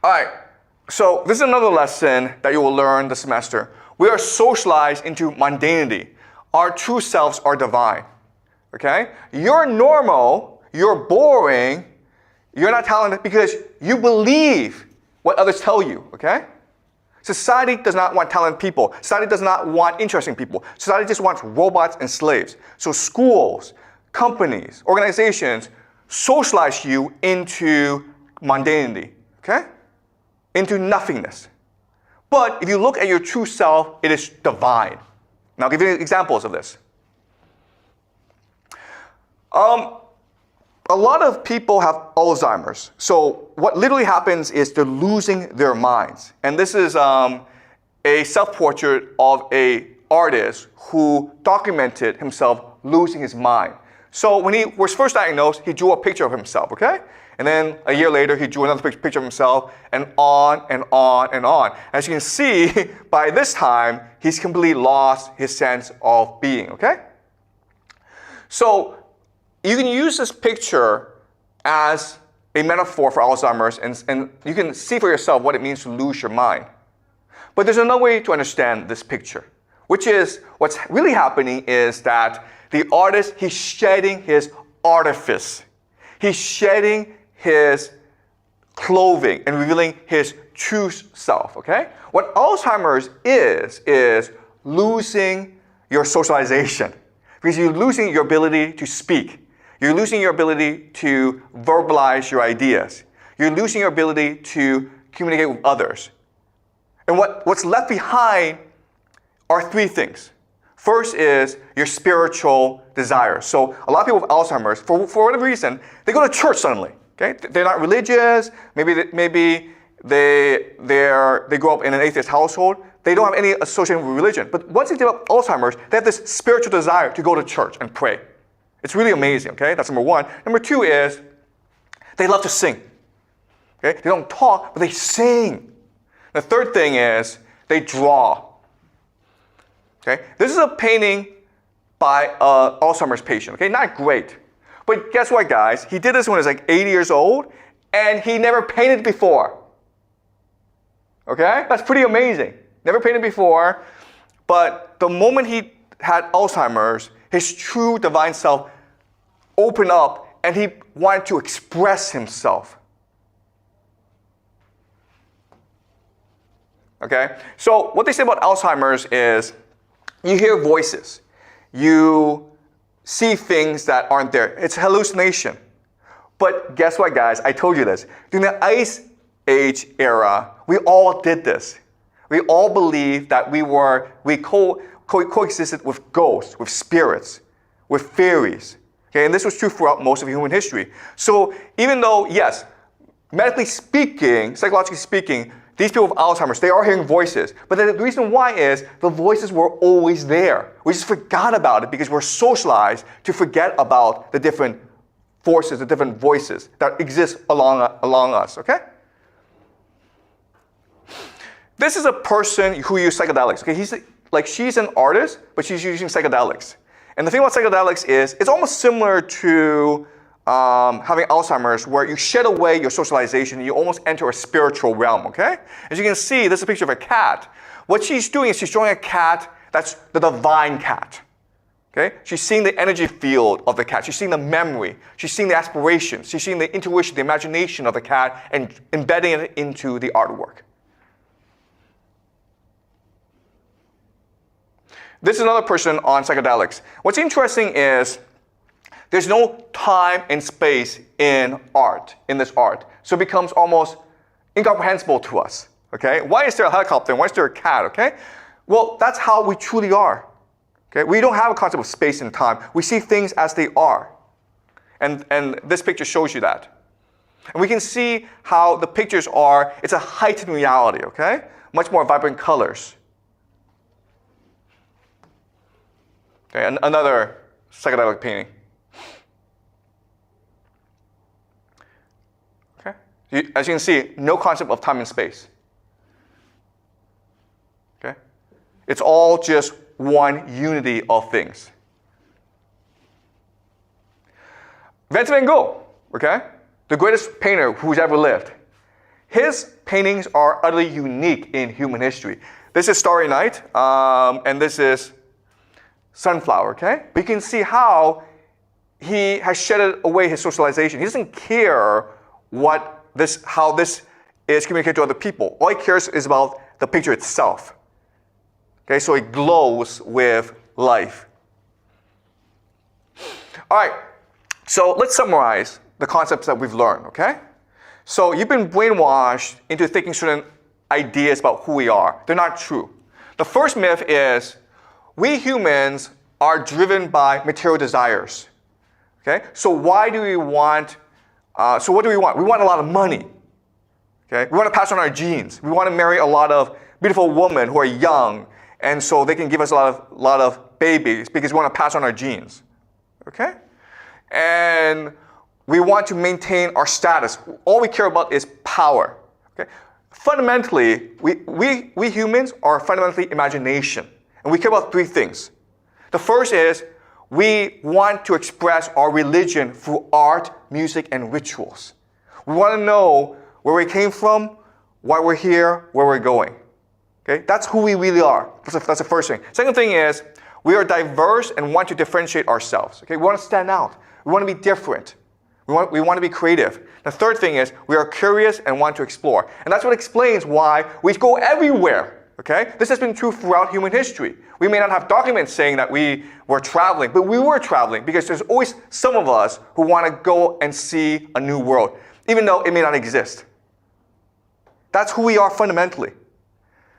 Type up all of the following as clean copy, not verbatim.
All right, so this is another lesson that you will learn this semester. We are socialized into mundanity. Our true selves are divine, okay? You're normal, you're boring, you're not talented because you believe what others tell you, okay? Society does not want talented people. Society does not want interesting people. Society just wants robots and slaves. So schools, companies, organizations socialize you into mundanity, okay? Into nothingness. But if you look at your true self, it is divine. Now I'll give you examples of this. A lot of people have Alzheimer's. So what literally happens is they're losing their minds. And this is a self-portrait of an artist who documented himself losing his mind. So when he was first diagnosed, he drew a picture of himself, okay? And then a year later, he drew another picture of himself, and on and on and on. As you can see, by this time, he's completely lost his sense of being, okay? So you can use this picture as a metaphor for Alzheimer's, and you can see for yourself what it means to lose your mind. But there's another way to understand this picture, which is what's really happening is that the artist, he's shedding his artifice. He's shedding his clothing and revealing his true self, okay? What Alzheimer's is losing your socialization. Because you're losing your ability to speak. You're losing your ability to verbalize your ideas. You're losing your ability to communicate with others. And what's left behind are three things. First is your spiritual desires. So a lot of people with Alzheimer's, for whatever reason, they go to church suddenly. Okay? They're not religious. Maybe they grow up in an atheist household. They don't have any association with religion. But once they develop Alzheimer's, they have this spiritual desire to go to church and pray. It's really amazing, okay? That's number one. Number two is they love to sing. Okay? They don't talk, but they sing. The third thing is they draw. Okay? This is a painting by an Alzheimer's patient, okay? Not great. But guess what, guys? He did this when he was like 80 years old, and he never painted before. Okay? That's pretty amazing. Never painted before, but the moment he had Alzheimer's, his true divine self opened up, and he wanted to express himself. Okay? So what they say about Alzheimer's is you hear voices. You see things that aren't there. It's hallucination. But guess what, guys? I told you this. During the Ice Age era, we all did this. We all believed that we coexisted with ghosts, with spirits, with fairies. Okay? And this was true throughout most of human history. So even though, yes, medically speaking, psychologically speaking, these people with Alzheimer's, they are hearing voices. But the reason why is the voices were always there. We just forgot about it because we're socialized to forget about the different forces, the different voices that exist along us, okay? This is a person who uses psychedelics. Okay, she's an artist, but she's using psychedelics. And the thing about psychedelics is it's almost similar to having Alzheimer's, where you shed away your socialization and you almost enter a spiritual realm, okay? As you can see, this is a picture of a cat. What she's doing is she's showing a cat that's the divine cat, okay? She's seeing the energy field of the cat. She's seeing the memory. She's seeing the aspirations. She's seeing the intuition, the imagination of the cat and embedding it into the artwork. This is another person on psychedelics. What's interesting is there's no time and space in this art. So it becomes almost incomprehensible to us, okay? Why is there a helicopter? Why is there a cat, okay? Well, that's how we truly are, okay? We don't have a concept of space and time. We see things as they are. And this picture shows you that. And we can see how the pictures are, it's a heightened reality, okay? Much more vibrant colors. Okay, and another psychedelic painting. Okay, as you can see, no concept of time and space. Okay, it's all just one unity of things. Vincent van Gogh, okay, the greatest painter who's ever lived. his paintings are utterly unique in human history. This is Starry Night, and this is Sunflower, okay? But you can see how he has shedded away his socialization. He doesn't care how this is communicated to other people. All he cares is about the picture itself. Okay, so it glows with life. All right, so let's summarize the concepts that we've learned, okay? So you've been brainwashed into thinking certain ideas about who we are. They're not true. The first myth is we humans are driven by material desires. Okay? So why do we want, so what do we want? We want a lot of money. Okay? We want to pass on our genes. We want to marry a lot of beautiful women who are young, and so they can give us a lot of babies because we want to pass on our genes. Okay? And we want to maintain our status. All we care about is power. Okay? Fundamentally, we humans are fundamentally imagination. And we care about three things. The first is we want to express our religion through art, music, and rituals. We want to know where we came from, why we're here, where we're going. Okay? That's who we really are. That's the first thing. Second thing is we are diverse and want to differentiate ourselves. Okay? We want to stand out. We want to be different. We want to be creative. The third thing is we are curious and want to explore. And that's what explains why we go everywhere. Okay? This has been true throughout human history. We may not have documents saying that we were traveling, but we were traveling because there's always some of us who want to go and see a new world, even though it may not exist. That's who we are fundamentally.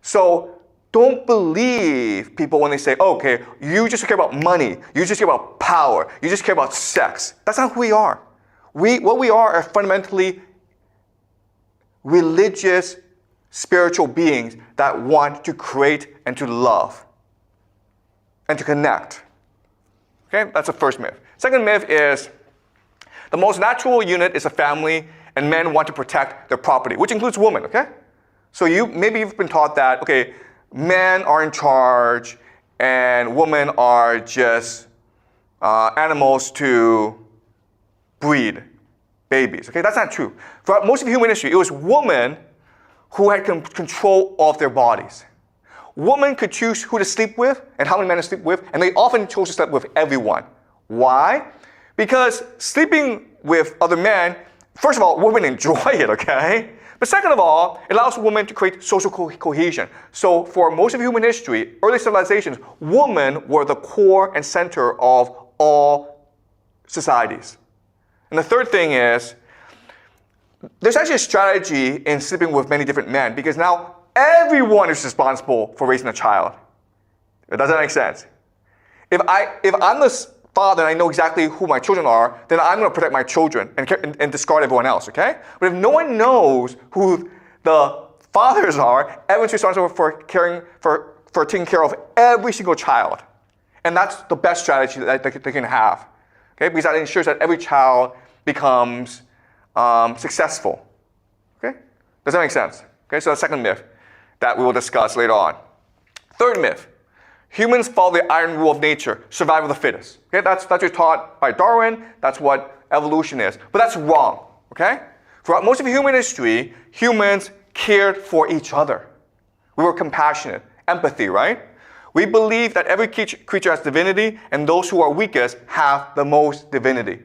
So don't believe people when they say, oh, okay, you just care about money, you just care about power, you just care about sex. That's not who we are. What we are fundamentally religious, spiritual beings that want to create and to love and to connect. Okay, that's the first myth. Second myth is the most natural unit is a family and men want to protect their property, which includes women, okay? So maybe you've been taught that, okay, men are in charge and women are just animals to breed babies, okay? That's not true. For most of human history, it was women who had control of their bodies. Women could choose who to sleep with and how many men to sleep with, and they often chose to sleep with everyone. Why? Because sleeping with other men, first of all, women enjoy it, okay? But second of all, it allows women to create social cohesion. So for most of human history, early civilizations, women were the core and center of all societies. And the third thing is, there's actually a strategy in sleeping with many different men because now everyone is responsible for raising a child. Does that make sense? If I'm the father and I know exactly who my children are, then I'm going to protect my children and discard everyone else, okay? But if no one knows who the fathers are, everyone's responsible for taking care of every single child. And that's the best strategy that they can have, okay? Because that ensures that every child becomes successful. Okay? Does that make sense? Okay, so the second myth that we will discuss later on. Third myth, humans follow the iron rule of nature, survival of the fittest. Okay, that's what taught by Darwin, that's what evolution is. But that's wrong, okay? Throughout most of human history, humans cared for each other. We were compassionate, empathy, right? We believe that every creature has divinity, and those who are weakest have the most divinity.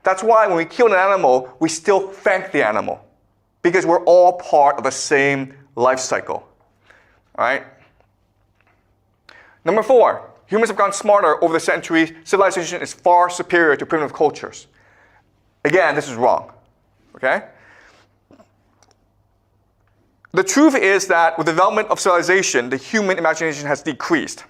That's why when we kill an animal, we still thank the animal because we're all part of the same life cycle. All right? Number 4, humans have gotten smarter over the centuries. Civilization is far superior to primitive cultures. Again, this is wrong. Okay? The truth is that with the development of civilization, the human imagination has decreased.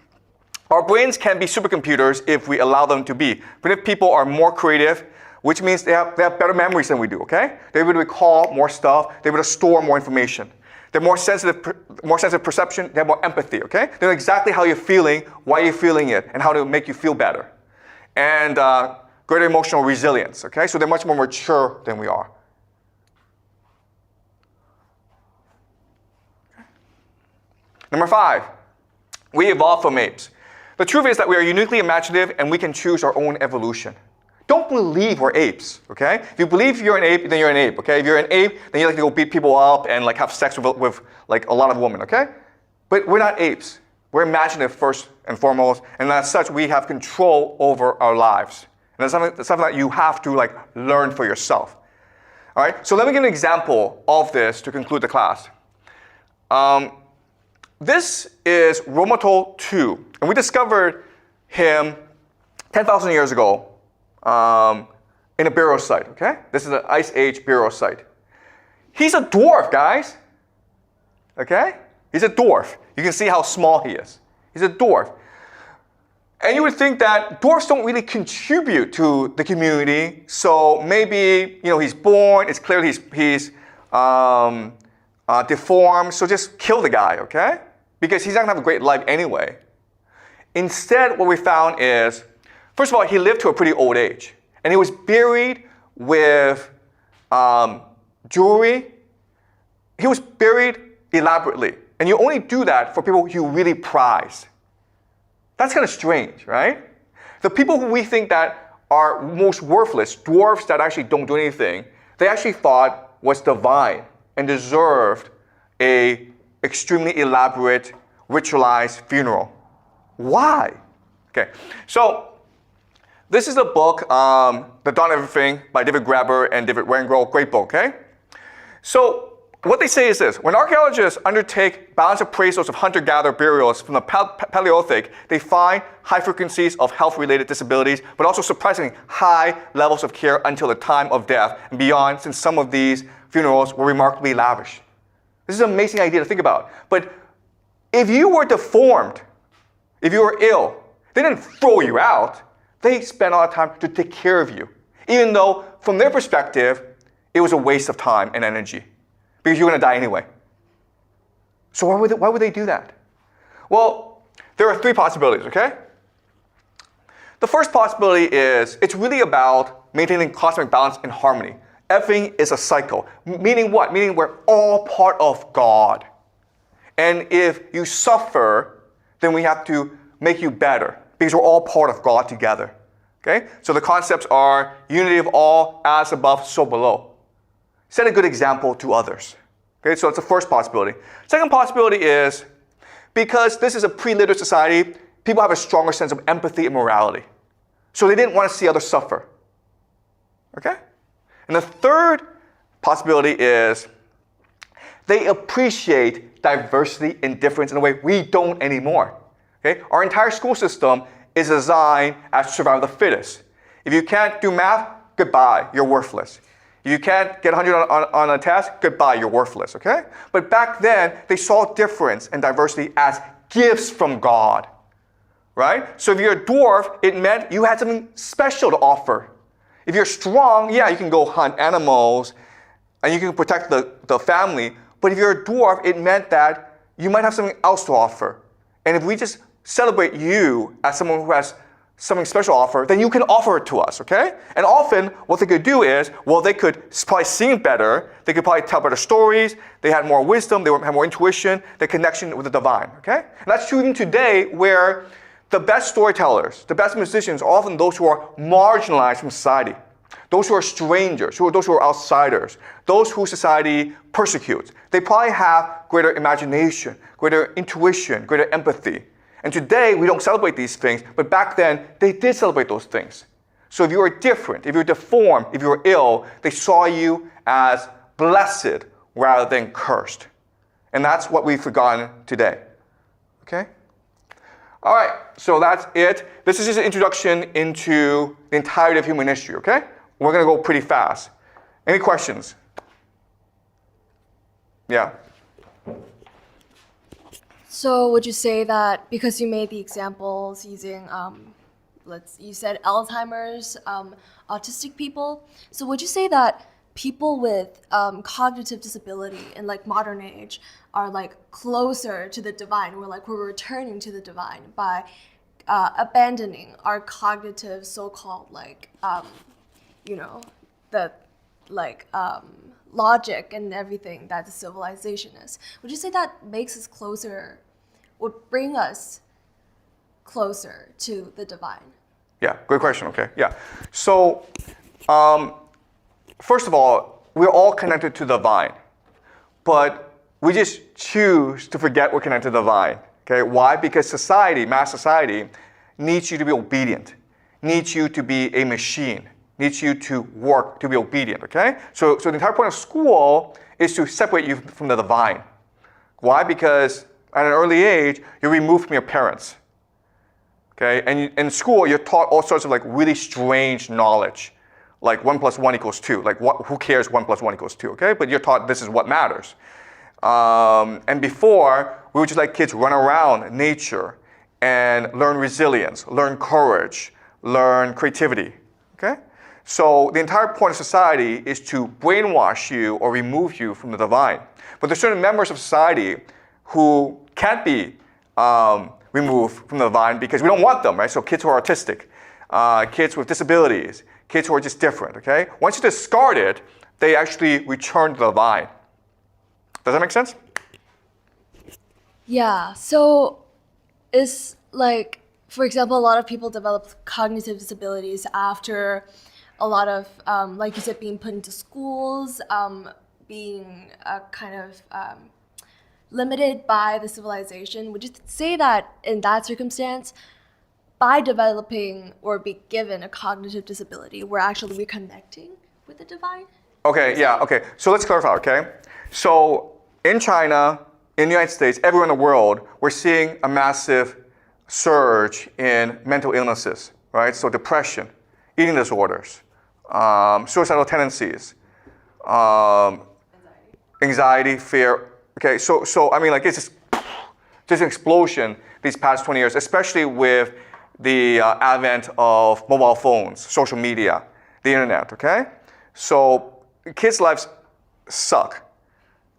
Our brains can be supercomputers if we allow them to be. Primitive people are more creative, which means they have better memories than we do, okay? They're able to recall more stuff. They're able to store more information. They're more sensitive perception. They have more empathy, okay? They know exactly how you're feeling, why you're feeling it, and how to make you feel better. And greater emotional resilience, okay? So they're much more mature than we are. Number 5, we evolved from apes. The truth is that we are uniquely imaginative and we can choose our own evolution. don't believe we're apes, okay? If you believe you're an ape, then you're an ape, okay? If you're an ape, then you like to go beat people up and like have sex with like a lot of women, okay? But we're not apes. We're imaginative first and foremost, and as such, we have control over our lives. And that's something that you have to like learn for yourself. All right, so let me give an example of this to conclude the class. This is Romatol 2, and we discovered him 10,000 years ago in a burial site, okay? This is an Ice Age burial site. He's a dwarf, guys, okay? He's a dwarf. You can see how small he is. He's a dwarf. And you would think that dwarfs don't really contribute to the community, so maybe he's born, it's clear he's deformed, so just kill the guy, okay? Because he's not gonna have a great life anyway. Instead, what we found is, first of all, he lived to a pretty old age, and he was buried with jewelry. He was buried elaborately, and you only do that for people you really prize. That's kind of strange, right? The people who we think that are most worthless, dwarfs that actually don't do anything, they actually thought was divine and deserved a extremely elaborate, ritualized funeral. Why? Okay, so this is a book, The Dawn of Everything by David Graeber and David Wengrow, great book, okay? So what they say is this: when archaeologists undertake balanced appraisals of hunter-gatherer burials from the Paleolithic, they find high frequencies of health-related disabilities, but also surprisingly high levels of care until the time of death and beyond, since some of these funerals were remarkably lavish. This is an amazing idea to think about. But if you were deformed, if you were ill, they didn't throw you out. They spent a lot of time to take care of you, even though from their perspective, it was a waste of time and energy, because you're going to die anyway. So why would they do that? Well, there are three possibilities, okay? The first possibility is it's really about maintaining cosmic balance and harmony. Everything is a cycle. Meaning what? Meaning we're all part of God. And if you suffer, then we have to make you better, because we're all part of God together. Okay? So the concepts are unity of all, as above, so below. Set a good example to others. Okay, so it's the first possibility. Second possibility is, because this is a pre-literate society, people have a stronger sense of empathy and morality. So they didn't want to see others suffer. Okay? And the third possibility is, they appreciate diversity and difference in a way we don't anymore. Okay? Our entire school system is designed as survival of the fittest. If you can't do math, goodbye, you're worthless. If you can't get 100 on a test, goodbye, you're worthless, okay? But back then, they saw difference and diversity as gifts from God, right? So if you're a dwarf, it meant you had something special to offer. If you're strong, yeah, you can go hunt animals and you can protect the family. But if you're a dwarf, it meant that you might have something else to offer. And if we just celebrate you as someone who has something special to offer, then you can offer it to us, okay? And often, what they could do is, well, they could probably sing better, they could probably tell better stories, they had more wisdom, they had more intuition, the connection with the divine, okay? And that's true even today, where the best storytellers, the best musicians are often those who are marginalized from society, those who are strangers, those who are outsiders, those who society persecutes. They probably have greater imagination, greater intuition, greater empathy. And today, we don't celebrate these things, but back then, they did celebrate those things. So if you were different, if you were deformed, if you were ill, they saw you as blessed rather than cursed. And that's what we've forgotten today. Okay? All right, so that's it. This is just an introduction into the entirety of human history, okay? We're going to go pretty fast. Any questions? Yeah. So would you say that because you made the examples using, you said Alzheimer's, autistic people, so would you say that people with cognitive disability in like modern age are like closer to the divine, we're returning to the divine by abandoning our cognitive so-called logic and everything that the civilization is? Would you say that makes us closer, would bring us closer to the divine? Yeah, great question, okay, yeah. So, first of all, we're all connected to the divine, but we just choose to forget we're connected to the divine, okay? Why? Because society, mass society, needs you to be obedient, needs you to be a machine, needs you to work, to be obedient, okay? So the entire point of school is to separate you from the divine. Why? Because at an early age, you're removed from your parents. Okay, and in school, you're taught all sorts of like really strange knowledge, like 1 + 1 = 2. Like, who cares 1 + 1 = 2? Okay, but you're taught this is what matters. And before, we would just let kids run around nature and learn resilience, learn courage, learn creativity. Okay, so the entire point of society is to brainwash you or remove you from the divine. But there's certain members of society who can't be removed from the divine because we don't want them, right? So kids who are autistic, kids with disabilities, kids who are just different, okay? Once you discard it, they actually return to the divine. Does that make sense? Yeah, so it's like, for example, a lot of people develop cognitive disabilities after a lot of, like you said, being put into schools, being kind of limited by the civilization. Would you say that in that circumstance, by developing or be given a cognitive disability, we're actually reconnecting with the divine? Okay, yeah, okay. So let's clarify, okay? So in China, in the United States, everywhere in the world, we're seeing a massive surge in mental illnesses, right? So depression, eating disorders, suicidal tendencies, anxiety, fear. Okay, so I mean, like, it's just an explosion these past 20 years, especially with the advent of mobile phones, social media, the internet, okay? So kids' lives suck,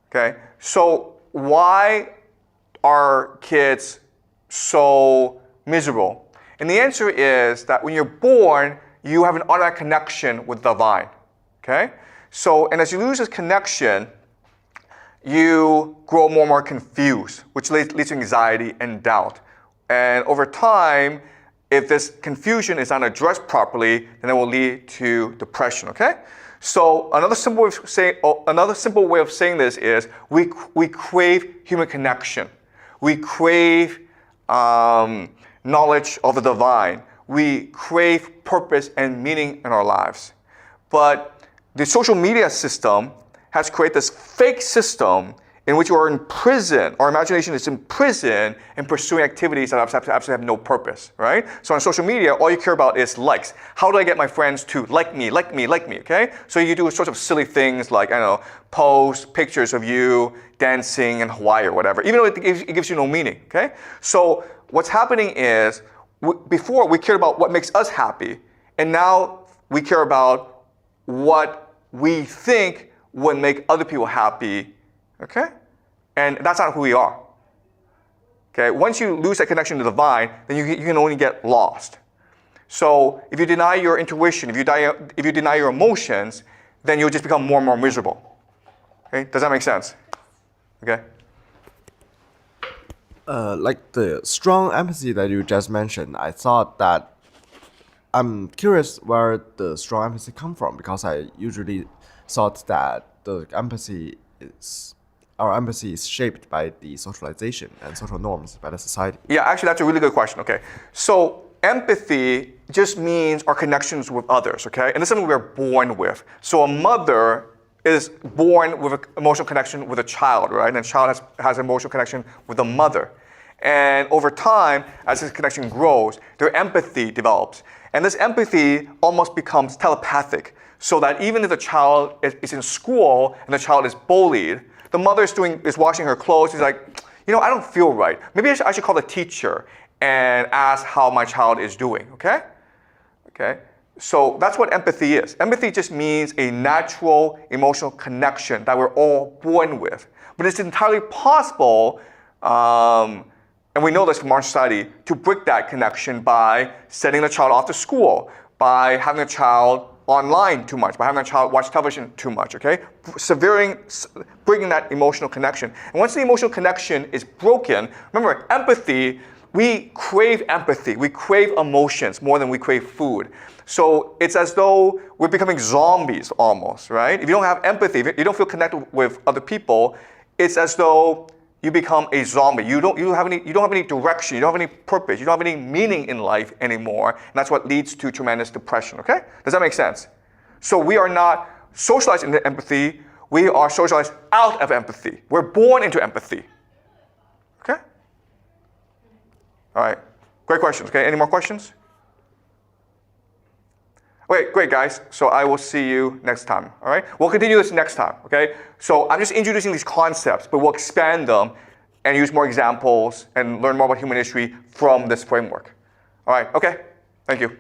okay? So why are kids so miserable? And the answer is that when you're born, you have an automatic connection with the divine, okay? So, and as you lose this connection, you grow more and more confused, which leads to anxiety and doubt. And over time, if this confusion is not addressed properly, then it will lead to depression, okay? So another simple way of saying this is we crave human connection. We crave knowledge of the divine. We crave purpose and meaning in our lives. But the social media system has created this fake system in which you are in prison, our imagination is in prison in pursuing activities that absolutely have no purpose, right? So on social media, all you care about is likes. How do I get my friends to like me, okay? So you do sorts of silly things like, I don't know, post pictures of you dancing in Hawaii or whatever, even though it gives you no meaning, okay? So what's happening is, before we cared about what makes us happy, and now we care about what we think would make other people happy, okay? And that's not who we are. Okay, once you lose that connection to the divine, then you can only get lost. So if you deny your intuition, if you deny your emotions, then you'll just become more and more miserable. Okay, does that make sense? Okay. Like the strong empathy that you just mentioned, I thought that I'm curious where the strong empathy come from, because I usually thought that our empathy is shaped by the socialization and social norms by the society. Yeah, actually, that's a really good question. Okay, so empathy just means our connections with others. Okay, and this is something we're born with. So a mother is born with an emotional connection with a child, right? And the child has an emotional connection with the mother. And over time, as this connection grows, their empathy develops. And this empathy almost becomes telepathic, so that even if the child is in school and the child is bullied, the mother is washing her clothes. She's like, you know, I don't feel right. Maybe I should call the teacher and ask how my child is doing, okay? Okay? So that's what empathy is. Empathy just means a natural emotional connection that we're all born with. But it's entirely possible, and we know this from our society, to break that connection by sending the child off to school, by having a child online too much, by having a child watch television too much, okay? Breaking that emotional connection. And once the emotional connection is broken, remember, empathy we crave empathy. We crave emotions more than we crave food. So it's as though we're becoming zombies almost, right? If you don't have empathy, if you don't feel connected with other people, it's as though you become a zombie. You don't have any direction, you don't have any purpose, you don't have any meaning in life anymore. And that's what leads to tremendous depression, okay? Does that make sense? So we are not socialized into empathy, we are socialized out of empathy. We're born into empathy. Okay? All right. Great questions. Okay, any more questions? Okay, great guys. So I will see you next time. All right? We'll continue this next time. Okay? So I'm just introducing these concepts, but we'll expand them and use more examples and learn more about human history from this framework. All right, okay. Thank you.